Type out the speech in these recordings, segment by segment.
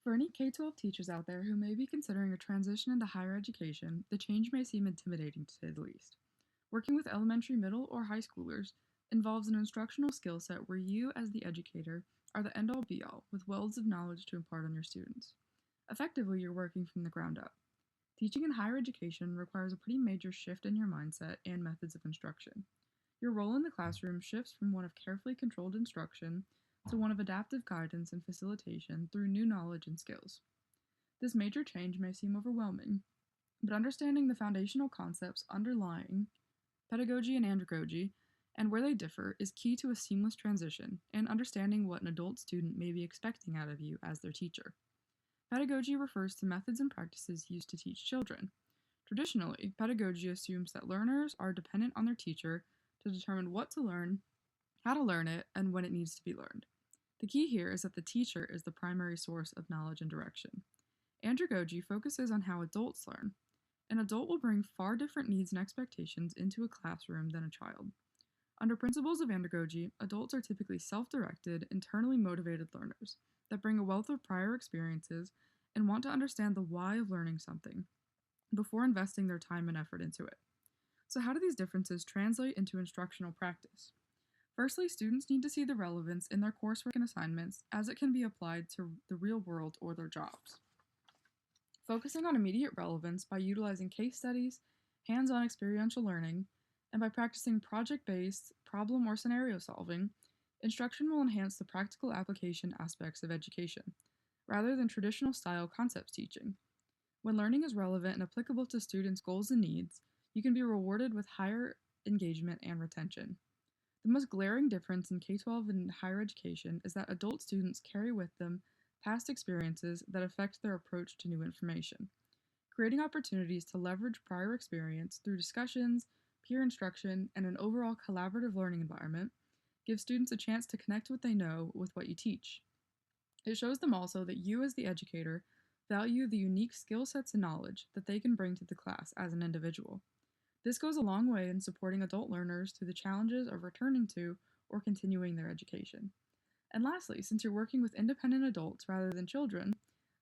For any K-12 teachers out there who may be considering a transition into higher education, the change may seem intimidating to say the least. Working with elementary, middle, or high schoolers involves an instructional skill set where you, as the educator, are the end-all be-all with wells of knowledge to impart on your students. Effectively, you're working from the ground up. Teaching in higher education requires a pretty major shift in your mindset and methods of instruction. Your role in the classroom shifts from one of carefully controlled instruction to one of adaptive guidance and facilitation through new knowledge and skills. This major change may seem overwhelming, but understanding the foundational concepts underlying pedagogy and andragogy and where they differ is key to a seamless transition and understanding what an adult student may be expecting out of you as their teacher. Pedagogy refers to methods and practices used to teach children. Traditionally, pedagogy assumes that learners are dependent on their teacher to determine what to learn, how to learn it, and when it needs to be learned. The key here is that the teacher is the primary source of knowledge and direction. Andragogy focuses on how adults learn. An adult will bring far different needs and expectations into a classroom than a child. Under principles of andragogy, adults are typically self-directed, internally motivated learners that bring a wealth of prior experiences and want to understand the why of learning something before investing their time and effort into it. So how do these differences translate into instructional practice? Firstly, students need to see the relevance in their coursework and assignments as it can be applied to the real world or their jobs. Focusing on immediate relevance by utilizing case studies, hands-on experiential learning, and by practicing project-based problem or scenario solving, instruction will enhance the practical application aspects of education, rather than traditional style concepts teaching. When learning is relevant and applicable to students' goals and needs, you can be rewarded with higher engagement and retention. The most glaring difference in K-12 and higher education is that adult students carry with them past experiences that affect their approach to new information. Creating opportunities to leverage prior experience through discussions, peer instruction, and an overall collaborative learning environment gives students a chance to connect what they know with what you teach. It shows them also that you, as the educator, value the unique skill sets and knowledge that they can bring to the class as an individual. This goes a long way in supporting adult learners through the challenges of returning to or continuing their education. And lastly, since you're working with independent adults rather than children,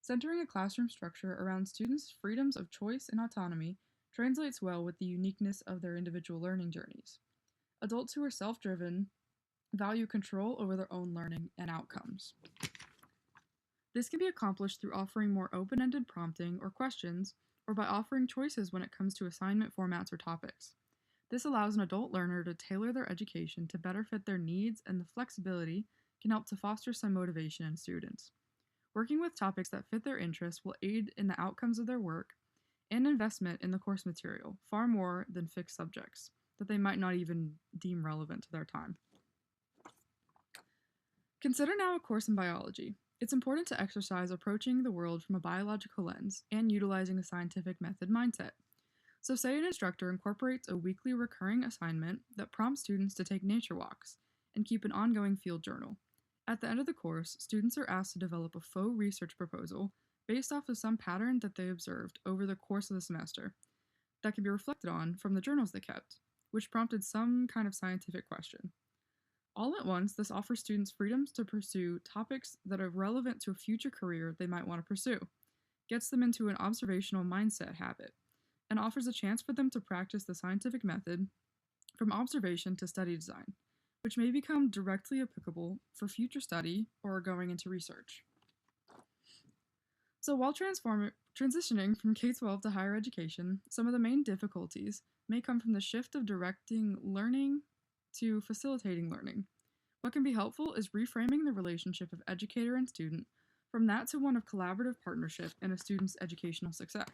centering a classroom structure around students' freedoms of choice and autonomy translates well with the uniqueness of their individual learning journeys. Adults who are self-driven value control over their own learning and outcomes. This can be accomplished through offering more open-ended prompting or questions, or by offering choices when it comes to assignment formats or topics. This allows an adult learner to tailor their education to better fit their needs, and the flexibility can help to foster some motivation in students. Working with topics that fit their interests will aid in the outcomes of their work and investment in the course material, far more than fixed subjects that they might not even deem relevant to their time. Consider now a course in biology. It's important to exercise approaching the world from a biological lens and utilizing a scientific method mindset. So say an instructor incorporates a weekly recurring assignment that prompts students to take nature walks and keep an ongoing field journal. At the end of the course, students are asked to develop a faux research proposal based off of some pattern that they observed over the course of the semester that can be reflected on from the journals they kept, which prompted some kind of scientific question. All at once, this offers students freedoms to pursue topics that are relevant to a future career they might want to pursue, gets them into an observational mindset habit, and offers a chance for them to practice the scientific method from observation to study design, which may become directly applicable for future study or going into research. So while transitioning from K-12 to higher education, some of the main difficulties may come from the shift of directing learning to facilitating learning. What can be helpful is reframing the relationship of educator and student from that to one of collaborative partnership in a student's educational success.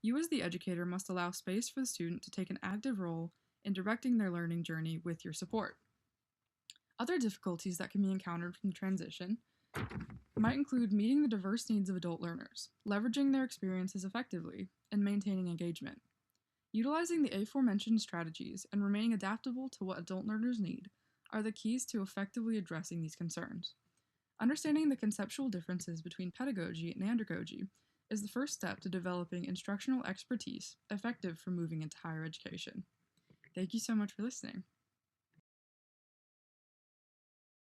You as the educator must allow space for the student to take an active role in directing their learning journey with your support. Other difficulties that can be encountered from the transition might include meeting the diverse needs of adult learners, leveraging their experiences effectively, and maintaining engagement. Utilizing the aforementioned strategies and remaining adaptable to what adult learners need are the keys to effectively addressing these concerns. Understanding the conceptual differences between pedagogy and andragogy is the first step to developing instructional expertise effective for moving into higher education. Thank you so much for listening.